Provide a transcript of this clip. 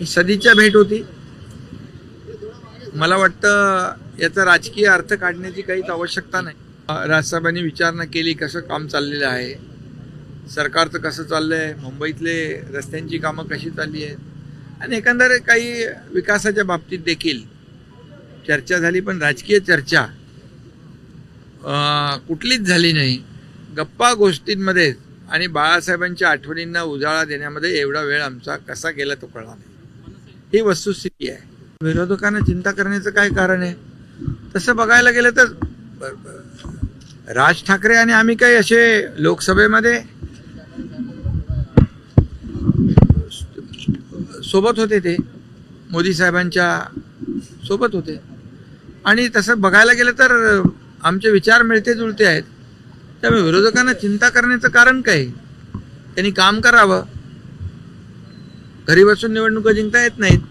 ही सदिच्छा भेट होती. मला वाटतं याचा राजकीय अर्थ काढण्याची काहीच आवश्यकता नाही. राजसाहेबांनी विचारणा केली कसं काम चाललेलं आहे, सरकारचं कसं चाललं आहे, मुंबईतले रस्त्यांची कामं कशी चालली आहेत आणि एकंदर काही विकासाच्या बाबतीत देखील चर्चा झाली. पण राजकीय चर्चा कुठलीच झाली नाही. गप्पा गोष्टींमध्ये आणि बाळासाहेबांच्या आठवणींना उजाळा देण्यामध्ये एवढा वेळ आमचा कसा गेला तो कळला नाही. ही वस्तुस्थिती आहे. विरोधकांना चिंता करण्याचं काय कारण आहे? तसं बघायला गेलं तर राज ठाकरे आणि आम्ही काही असे लोकसभेमध्ये सोबत होते, ते मोदी साहेबांच्या सोबत होते आणि तसं बघायला गेलं तर आमचे विचार मिळते जुळते आहेत. त्यामुळे विरोधकांना चिंता करण्याचं कारण काय? त्यांनी काम करावं. घरी बसून निवडणुका जिंकता येत नाहीत.